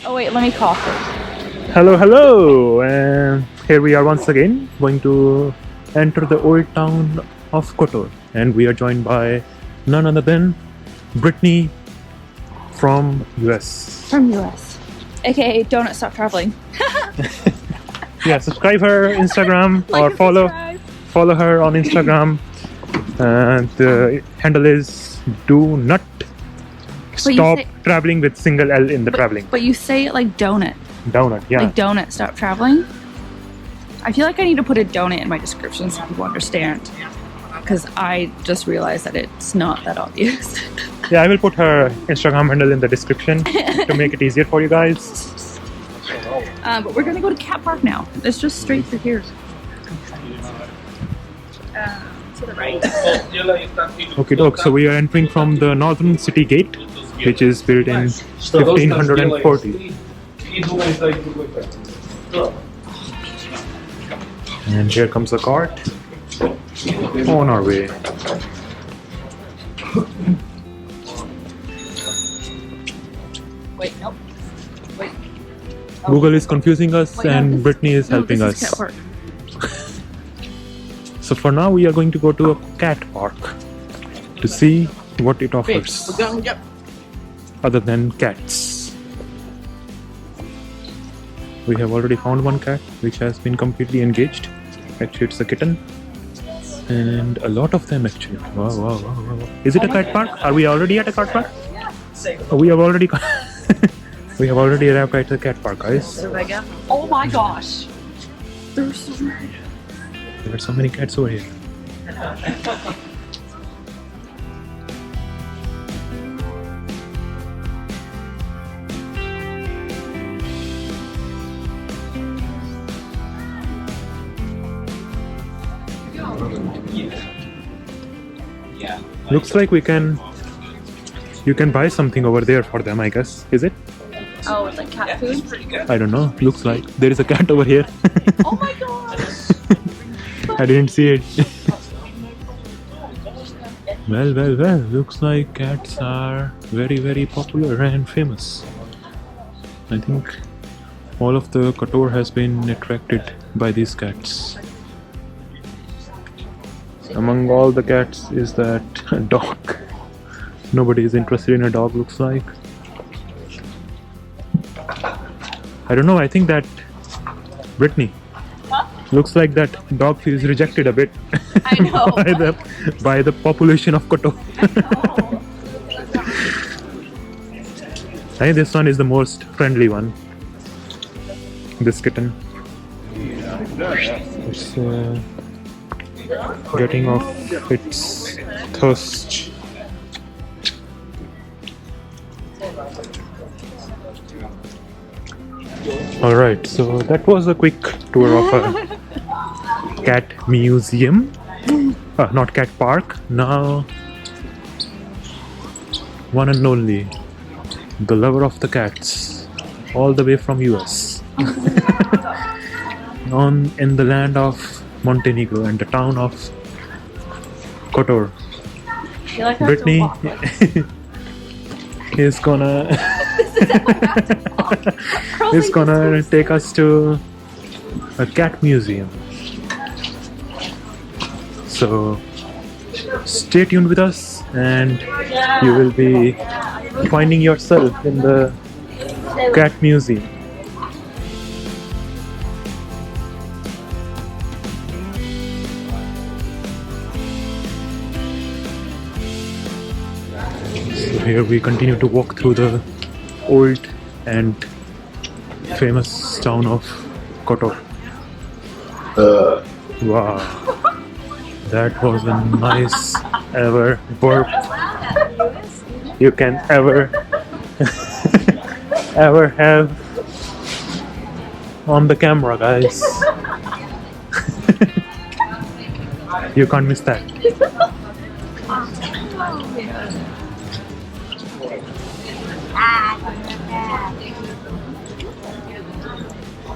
Oh wait, let me call first. Hello, hello, and here we are once again going to enter the old town of Kotor, and we are joined by none other than Brittney from US. From US. AKA Donut Stop Traveling. Yeah, subscribe her Instagram Like or and follow her on Instagram. The handle is do not stop traveling with single L in the traveling. But you say it like donut. Donut, yeah. Like donut stop traveling. I feel like I need to put a donut in my description so people understand. Because I just realized that it's not that obvious. Yeah, I will put her Instagram handle in the description to make it easier for you guys. But we're gonna go to Cat Park now. It's just straight through here. To the right. Okay, doke. So we are entering from the northern city gate, which is built in 1540. And here comes the cart. On our way. Wait, nope. Wait. Google is confusing us Wait, no, and Brittney is helping this is us. Cat Park. So for now we are going to go to a cat park to see what it offers other than cats. We have already found one cat which has been completely engaged. Actually it's a kitten. And a lot of them actually. Wow, wow, wow, wow. Is it a cat park? Are we already at a cat park? We have already we have already arrived at the cat park, guys. Oh my gosh. There's so many. There are so many cats over here. Looks like you can buy something over there for them, I guess. Is it? Oh, it's like cat food? I don't know. Looks like there is a cat over here. Oh my gosh. I didn't see it. Well, well, well. Looks like cats are very, very popular and famous. I think all of the Kotor has been attracted by these cats. Among all the cats is that dog. Nobody is interested in a dog, looks like. I don't know, I think that Brittney. Looks like that dog feels rejected a bit. I know. by the population of Kotor. I think this one is the most friendly one. This kitten. It's getting off its thirst. Alright, so that was a quick tour of a cat museum. Not cat park. Now, one and only, the lover of the cats, all the way from US. In the land of Montenegro and the town of Kotor. Brittney is gonna take us to a cat museum. So stay tuned with us and you will be finding yourself in the cat museum. So here we continue to walk through the old and famous town of Kotor. Wow, that was a nice ever burp you can ever have on the camera, guys. You can't miss that.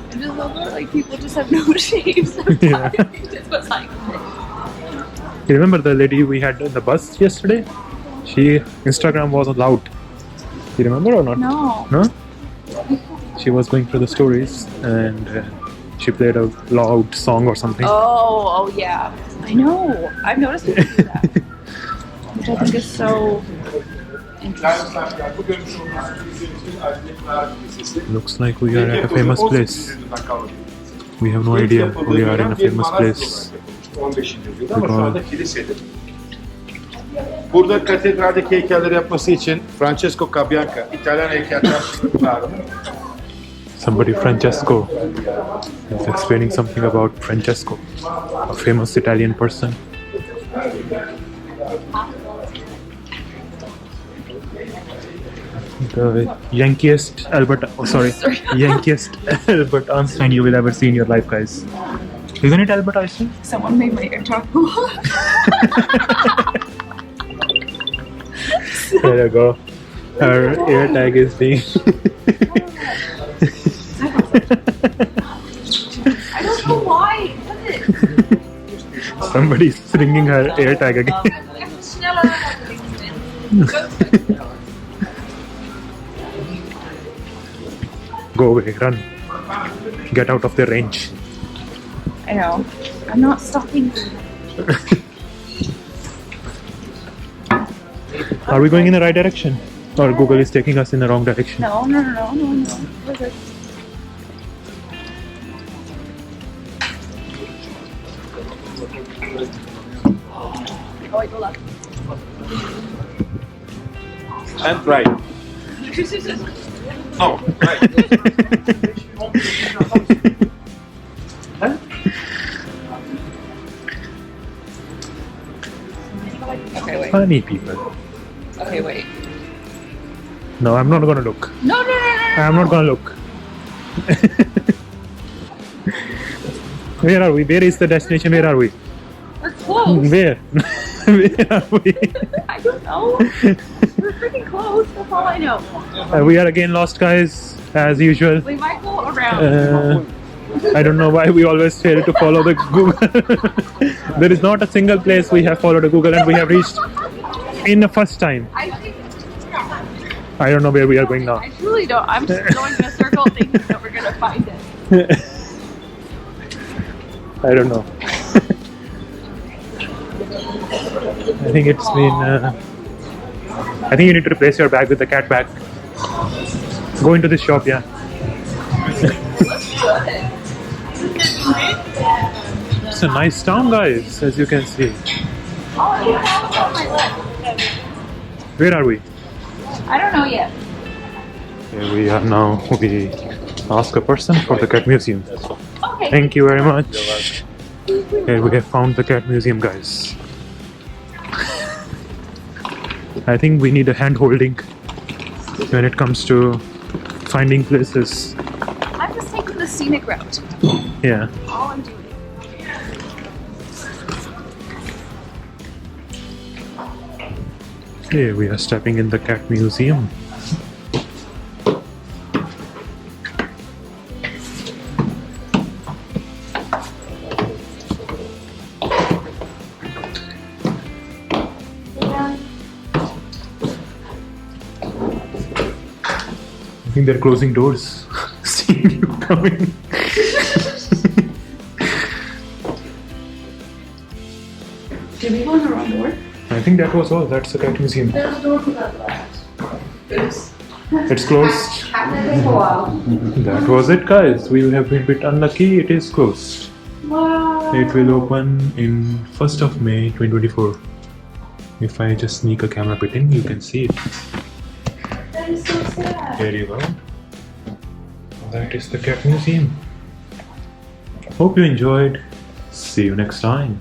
I just love that like people just have no shapes. Yeah. It was like, You remember the lady we had in the bus yesterday? She Instagram was allowed. You remember or not? no. No? she was going through the stories and she played a loud song or something. Oh yeah. I know. I've noticed people do that, which I think is so interesting. Looks like we are at a famous place. We have no idea we are in a famous place. Because Burada katedraldeki heykelleri yapması için Francesco Cabianca, İtalyan heykeltıraş çağrıldı. somebody, Francesco, is explaining something about Francesco, a famous Italian person. The yankiest yankiest Albert Einstein you will ever see in your life, guys. Isn't it Albert Einstein? Someone made my ear talk. There you go. Her air tag is being. I don't know why. Somebody's ringing her air tag again. Go away, run. Get out of their range. I know. I'm not stopping. Are we going in the right direction? Or Google is taking us in the wrong direction? No. We're good. Oh, I go left. And right. No, right. Okay, wait. Funny people. Okay, wait. No, I'm not gonna look. No. I'm not gonna look. Where are we? Where is the destination? Where are we? We're close. Where? Where are we? I don't know. We're freaking close. That's all I know. We are again lost, guys, as usual. We might go around. I don't know why we always fail to follow the Google. There is not a single place we have followed a Google and we have reached in the first time. I think. I don't know where we are going now. I truly don't. I'm just going in a circle thinking that we're gonna find it. I don't know. I think it's been. I think you need to replace your bag with the cat bag. Go into this shop, yeah. It's a nice town, guys, as you can see. Where are we? I don't know yet. Here we are now. We ask a person for the cat museum. Okay. Thank you very much. Here we have found the cat museum, guys. I think we need a hand holding when it comes to finding places. I'm just taking the scenic route. Yeah. All I'm doing. Here we are stepping in the cat museum. I think they're closing doors. Seeing you coming. Did we go in the wrong door? I think that was all. That's the cat museum. There's a door to the left. Oops. It's closed. Happened for a while. That was it, guys. We have been a bit unlucky. It is closed. Wow. It will open in 1st of May 2024. If I just sneak a camera bit in, you can see it. That is so sad. There you go. That is the cat museum. Hope you enjoyed. See you next time.